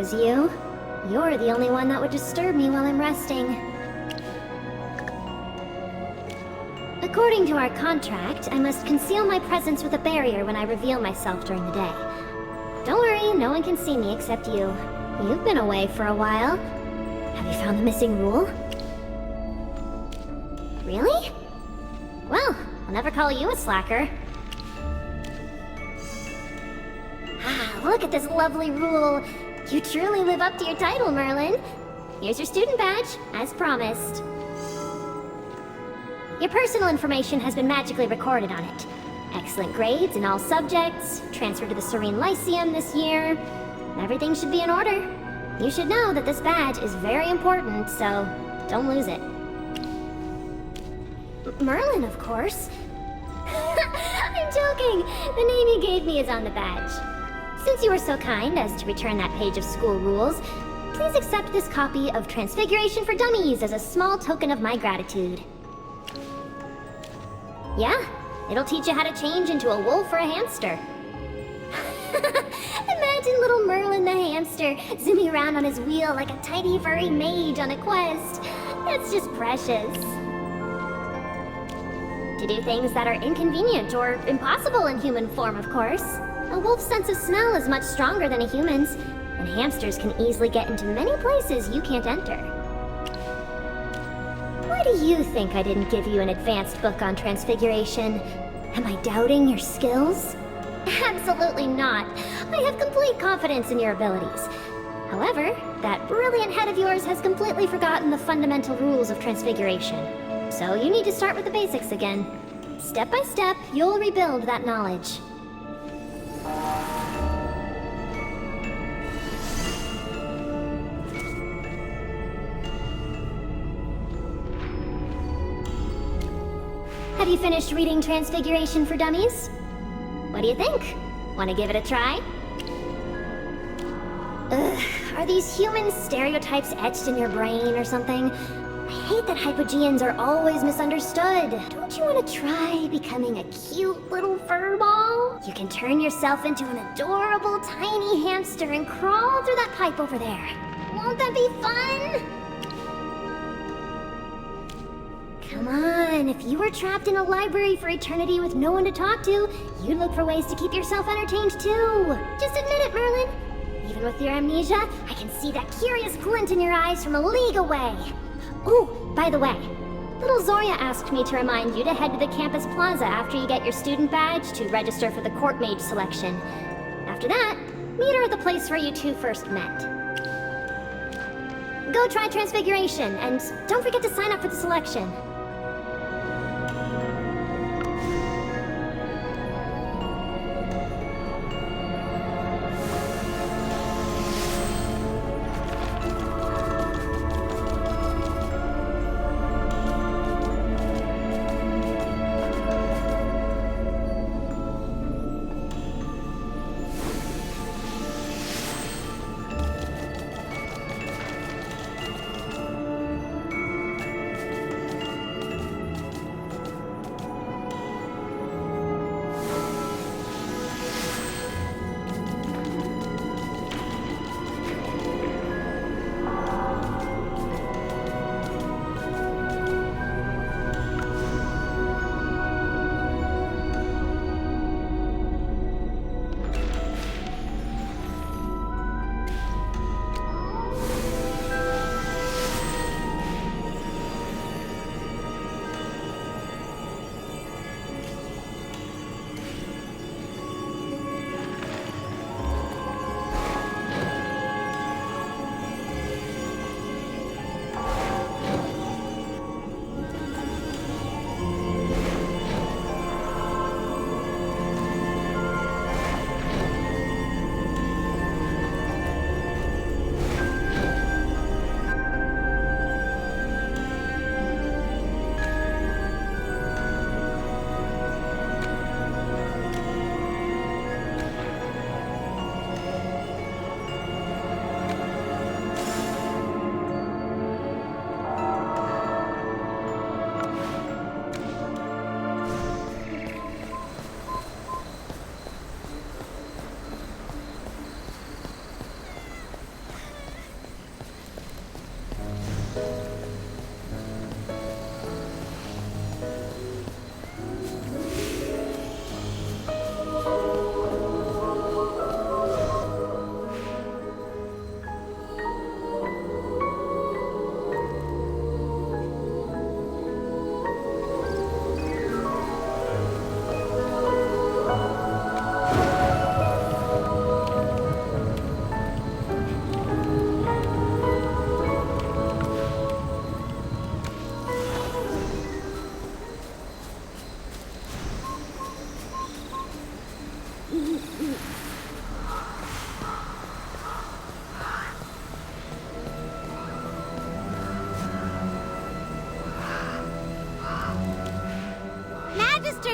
was you. You're the only one that would disturb me while I'm resting. According to our contract, I must conceal my presence with a barrier when I reveal myself during the day. Don't worry, no one can see me except you. You've been away for a while. Have you found the missing rule? Really? Well, I'll never call you a slacker. Ah, look at this lovely rule. You truly live up to your title, Merlin. Here's your student badge, as promised. Your personal information has been magically recorded on it. Excellent grades in all subjects, transferred to the Serene Lyceum this year. Everything should be in order. You should know that this badge is very important, so don't lose it. Merlin, of course. I'm joking! The name you gave me is on the badge. Since you were so kind as to return that page of school rules, please accept this copy of Transfiguration for Dummies as a small token of my gratitude. Yeah, it'll teach you how to change into a wolf or a hamster. Imagine little Merlin the hamster zooming around on his wheel like a tiny furry mage on a quest. That's just precious. To do things that are inconvenient or impossible in human form, of course. A wolf's sense of smell is much stronger than a human's, and hamsters can easily get into many places you can't enter. Why do you think I didn't give you an advanced book on Transfiguration? Am I doubting your skills? Absolutely not. I have complete confidence in your abilities. However, that brilliant head of yours has completely forgotten the fundamental rules of Transfiguration. So you need to start with the basics again. Step by step, you'll rebuild that knowledge. Have you finished reading Transfiguration for Dummies? What do you think? Want to give it a try? Ugh, are these human stereotypes etched in your brain or something? I hate that Hypogeans are always misunderstood. Don't you want to try becoming a cute little furball? You can turn yourself into an adorable tiny hamster and crawl through that pipe over there. Won't that be fun? Come on, if you were trapped in a library for eternity with no one to talk to, you'd look for ways to keep yourself entertained too. Just admit it, Merlin. Even with your amnesia, I can see that curious glint in your eyes from a league away. Oh, by the way, little Zoria asked me to remind you to head to the campus plaza after you get your student badge to register for the court mage selection. After that, meet her at the place where you two first met. Go try Transfiguration, and don't forget to sign up for the selection.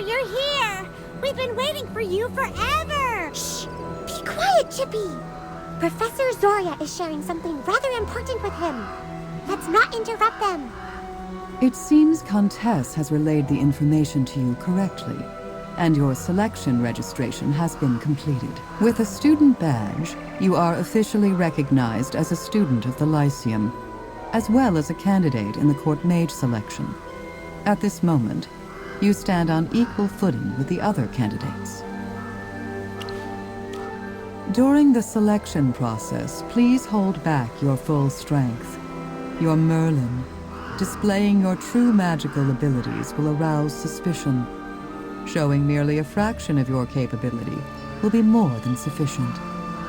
you're here! We've been waiting for you forever! Shh! Be quiet, Chippy! Professor Zoria is sharing something rather important with him. Let's not interrupt them. It seems Countess has relayed the information to you correctly, and your selection registration has been completed. With a student badge, you are officially recognized as a student of the Lyceum, as well as a candidate in the court mage selection. At this moment, you stand on equal footing with the other candidates. During the selection process, please hold back your full strength. Your Merlin, displaying your true magical abilities, will arouse suspicion. Showing merely a fraction of your capability will be more than sufficient.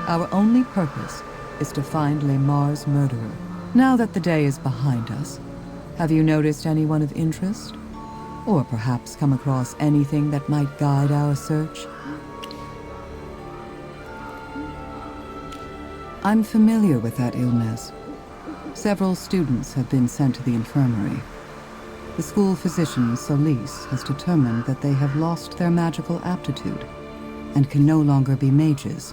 Our only purpose is to find Lemar's murderer. Now that the day is behind us, have you noticed anyone of interest? Or perhaps come across anything that might guide our search? I'm familiar with that illness. Several students have been sent to the infirmary. The school physician, Solis, has determined that they have lost their magical aptitude and can no longer be mages.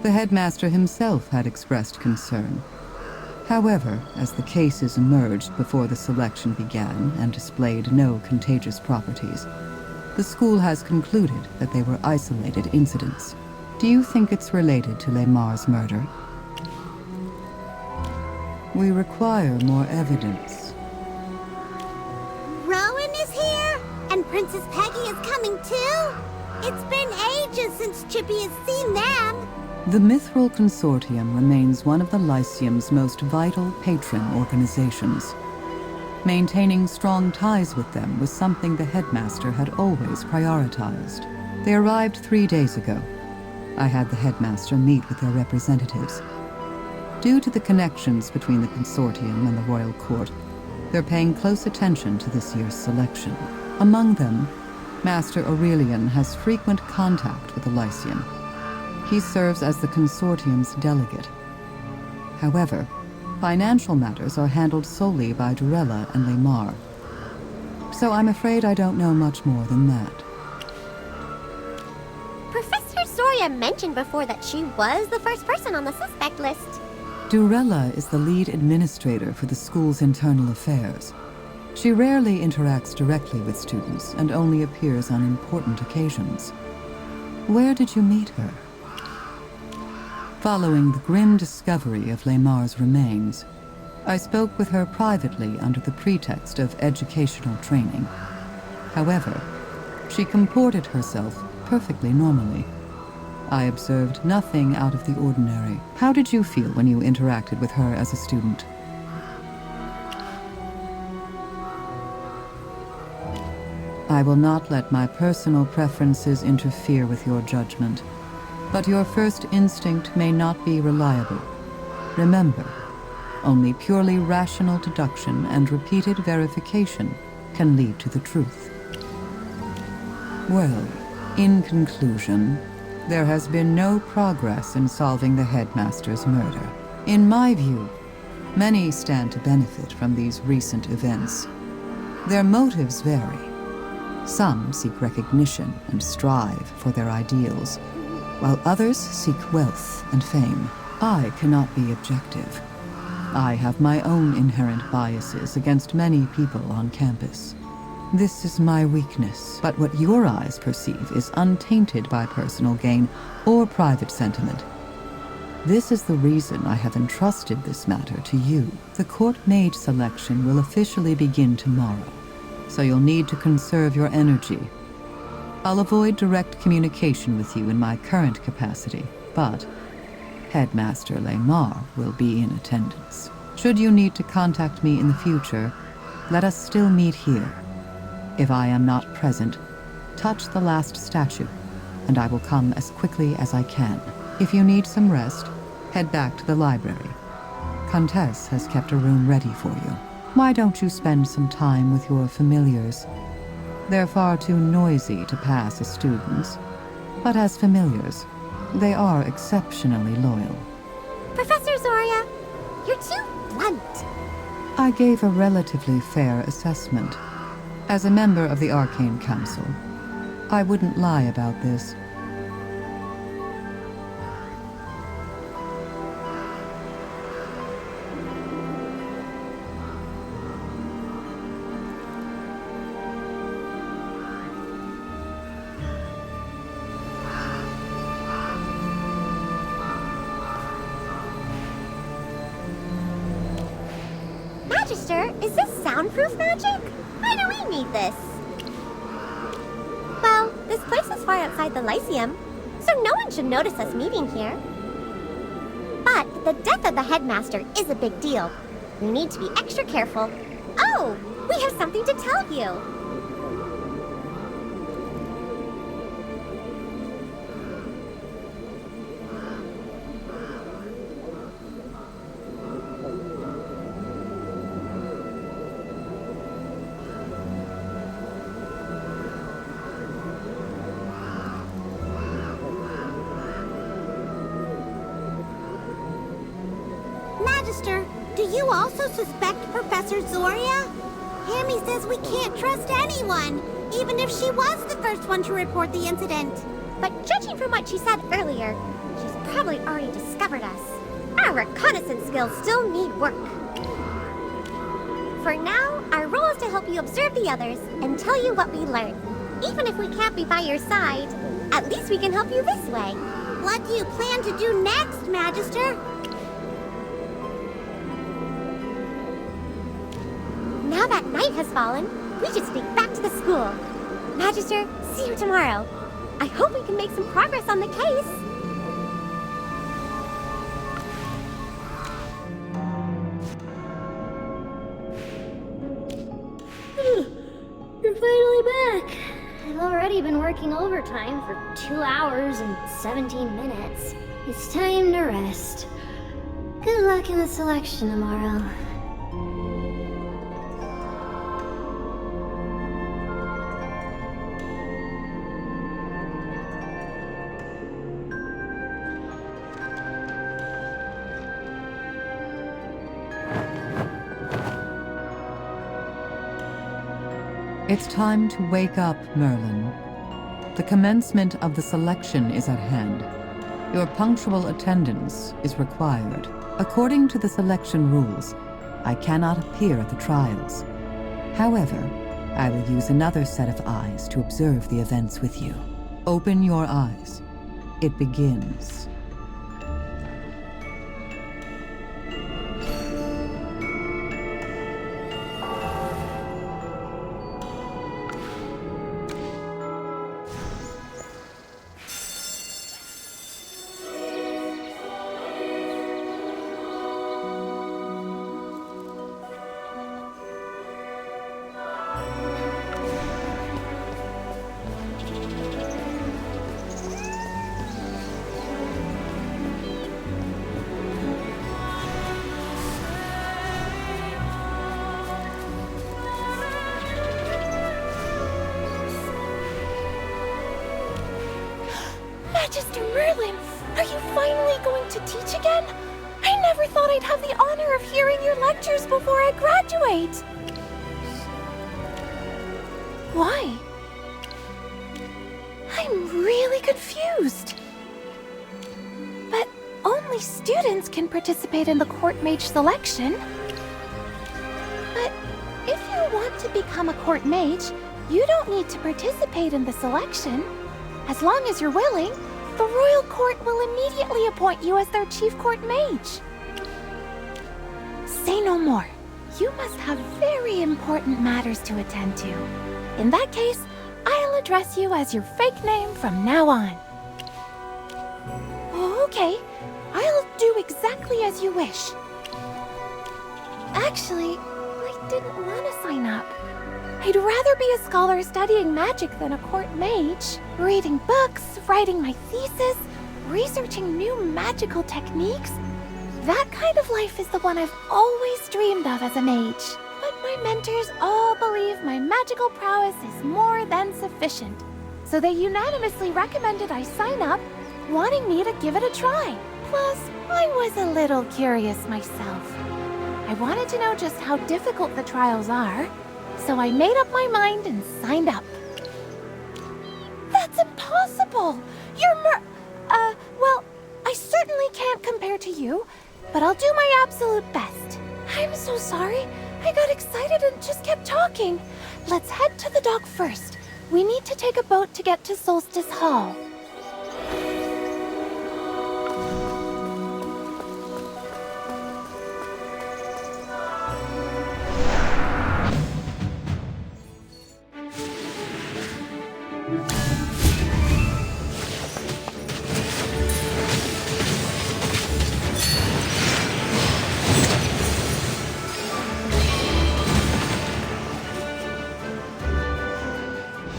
The headmaster himself had expressed concern. However, as the cases emerged before the selection began and displayed no contagious properties, the school has concluded that they were isolated incidents. Do you think it's related to Lemar's murder? We require more evidence. Rowan is here? And Princess Peggy is coming too? It's been ages since Chippy has seen them. The Mithril Consortium remains one of the Lyceum's most vital patron organizations. Maintaining strong ties with them was something the headmaster had always prioritized. They arrived 3 days ago. I had the headmaster meet with their representatives. Due to the connections between the consortium and the royal court, they're paying close attention to this year's selection. Among them, Master Aurelian has frequent contact with the Lyceum. He serves as the consortium's delegate. However, financial matters are handled solely by Durella and Lemar. So I'm afraid I don't know much more than that. Professor Zoria mentioned before that she was the first person on the suspect list. Durella is the lead administrator for the school's internal affairs. She rarely interacts directly with students and only appears on important occasions. Where did you meet her? Following the grim discovery of Lemar's remains, I spoke with her privately under the pretext of educational training. However, she comported herself perfectly normally. I observed nothing out of the ordinary. How did you feel when you interacted with her as a student? I will not let my personal preferences interfere with your judgment, but your first instinct may not be reliable. Remember, only purely rational deduction and repeated verification can lead to the truth. Well, in conclusion, there has been no progress in solving the headmaster's murder. In my view, many stand to benefit from these recent events. Their motives vary. Some seek recognition and strive for their ideals, while others seek wealth and fame. I cannot be objective. I have my own inherent biases against many people on campus. This is my weakness, but what your eyes perceive is untainted by personal gain or private sentiment. This is the reason I have entrusted this matter to you. The court mage selection will officially begin tomorrow, so you'll need to conserve your energy. I'll avoid direct communication with you in my current capacity, but Headmaster Lemar will be in attendance. Should you need to contact me in the future, let us still meet here. If I am not present, touch the last statue, and I will come as quickly as I can. If you need some rest, head back to the library. Countess has kept a room ready for you. Why don't you spend some time with your familiars? They're far too noisy to pass as students, but as familiars, they are exceptionally loyal. Professor Zoria, you're too blunt. I gave a relatively fair assessment. As a member of the Arcane Council, I wouldn't lie about this. Magister, is this soundproof magic? Why do we need this? Well, this place is far outside the Lyceum, so no one should notice us meeting here. But the death of the headmaster is a big deal. We need to be extra careful. Oh, we have something to tell you. Magister, do you also suspect Professor Zoria? Hammy says we can't trust anyone, even if she was the first one to report the incident. But judging from what she said earlier, she's probably already discovered us. Our reconnaissance skills still need work. For now, our role is to help you observe the others and tell you what we learn. Even if we can't be by your side, at least we can help you this way. What do you plan to do next, Magister? Now that night has fallen, we should sneak back to the school. Magister, see you tomorrow. I hope we can make some progress on the case. You're finally back. I've already been working overtime for 2 hours and 17 minutes. It's time to rest. Good luck in the selection tomorrow. It's time to wake up, Merlin. The commencement of the selection is at hand. Your punctual attendance is required. According to the selection rules, I cannot appear at the trials. However, I will use another set of eyes to observe the events with you. Open your eyes. It begins. Magister Merlin, are you finally going to teach again? I never thought I'd have the honor of hearing your lectures before I graduate. Why? I'm really confused. But only students can participate in the court mage selection. But if you want to become a court mage, you don't need to participate in the selection. As long as you're willing, the royal court will immediately appoint you as their chief court mage. Say no more. You must have very important matters to attend to. In that case, I'll address you as your fake name from now on. Okay, I'll do exactly as you wish. Actually, I didn't want to sign up. I'd rather be a scholar studying magic than a court mage. Reading books, writing my thesis, researching new magical techniques. That kind of life is the one I've always dreamed of as a mage. But my mentors all believe my magical prowess is more than sufficient. So they unanimously recommended I sign up, wanting me to give it a try. Plus, I was a little curious myself. I wanted to know just how difficult the trials are. So I made up my mind and signed up. impossible. Well, I certainly can't compare to you, but I'll do my absolute best. I'm so sorry. I got excited and just kept talking. Let's head to the dock first. We need to take a boat to get to Solstice Hall.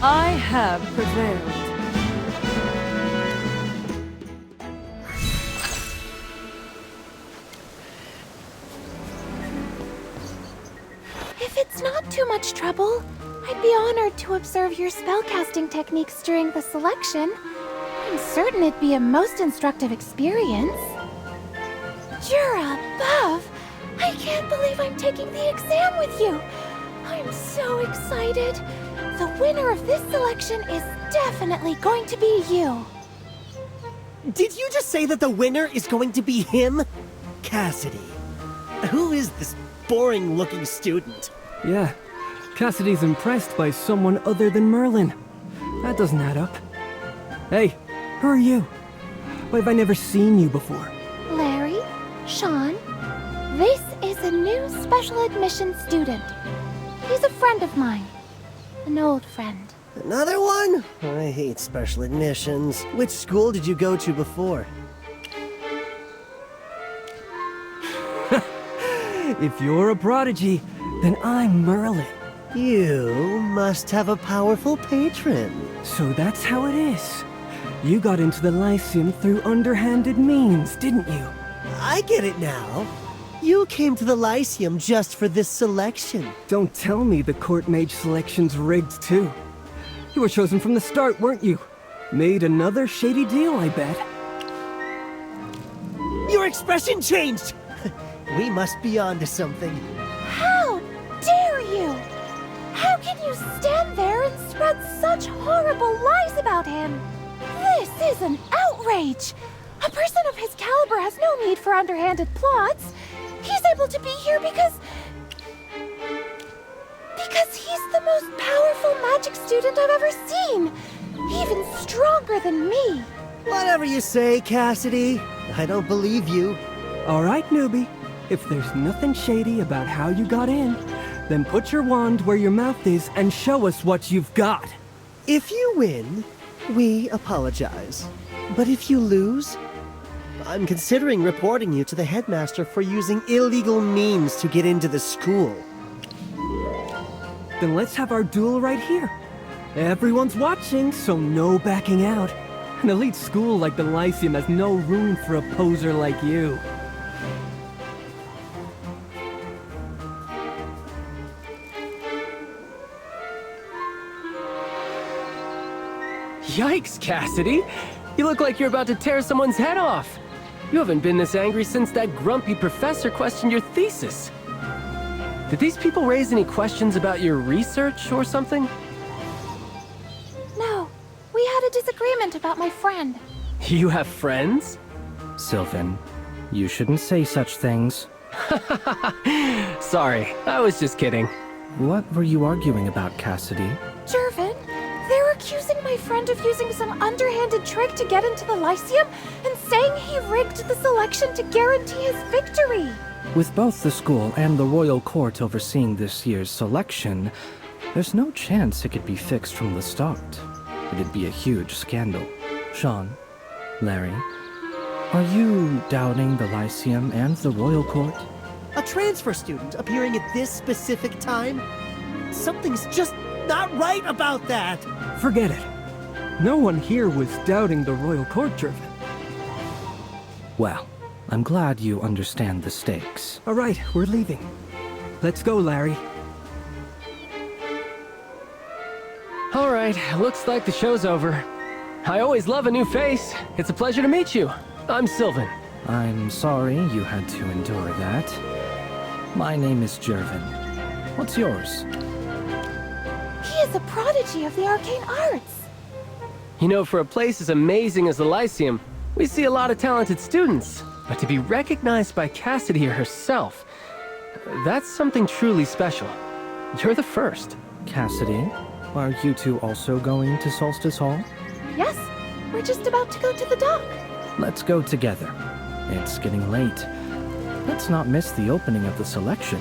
I have prevailed. If it's not too much trouble, I'd be honored to observe your spellcasting techniques during the selection. I'm certain it'd be a most instructive experience. You're above! I can't believe I'm taking the exam with you! I'm so excited! The winner of this selection is definitely going to be you. Did you just say that the winner is going to be him? Cassidy. Who is this boring-looking student? Yeah, Cassidy's impressed by someone other than Merlin. That doesn't add up. Hey, who are you? Why have I never seen you before? Larry, Sean, this is a new special admission student. He's a friend of mine. An old friend. Another one? I hate special admissions. Which school did you go to before? If you're a prodigy, then I'm Merlin. You must have a powerful patron. So that's how it is. You got into the Lyceum through underhanded means, didn't you? I get it now. You came to the Lyceum just for this selection. Don't tell me the court mage selection's rigged too. You were chosen from the start, weren't you? Made another shady deal, I bet. Your expression changed! We must be onto something. How dare you! How can you stand there and spread such horrible lies about him? This is an outrage! A person of his caliber has no need for underhanded plots. He's able to be here because he's the most powerful magic student I've ever seen. Even stronger than me. Whatever you say, Cassidy. I don't believe you. All right, newbie. If there's nothing shady about how you got in, then put your wand where your mouth is and show us what you've got. If you win, we apologize. But if you lose, I'm considering reporting you to the headmaster for using illegal means to get into the school. Then let's have our duel right here. Everyone's watching, so no backing out. An elite school like the Lyceum has no room for a poser like you. Yikes, Cassidy! You look like you're about to tear someone's head off. You haven't been this angry since that grumpy professor questioned your thesis. Did these people raise any questions about your research or something? No, we had a disagreement about my friend. You have friends? Sylvan, you shouldn't say such things. Sorry, I was just kidding. What were you arguing about, Cassidy? Jervin, they're accusing my friend of using some underhanded trick to get into the Lyceum and saying he rigged the selection to guarantee his victory. With both the school and the royal court overseeing this year's selection, there's no chance it could be fixed from the start. It'd be a huge scandal. Sean, Larry, are you doubting the Lyceum and the royal court? A transfer student appearing at this specific time? Something's just not right about that! Forget it. No one here was doubting the royal court, Jervin. Well, I'm glad you understand the stakes. All right, we're leaving. Let's go, Larry. All right, looks like the show's over. I always love a new face. It's a pleasure to meet you. I'm Sylvan. I'm sorry you had to endure that. My name is Jervin. What's yours? He is a prodigy of the arcane arts. You know, for a place as amazing as the Lyceum, we see a lot of talented students. But to be recognized by Cassidy herself, that's something truly special. You're the first. Cassidy, are you two also going to Solstice Hall? Yes, we're just about to go to the dock. Let's go together. It's getting late. Let's not miss the opening of the selection.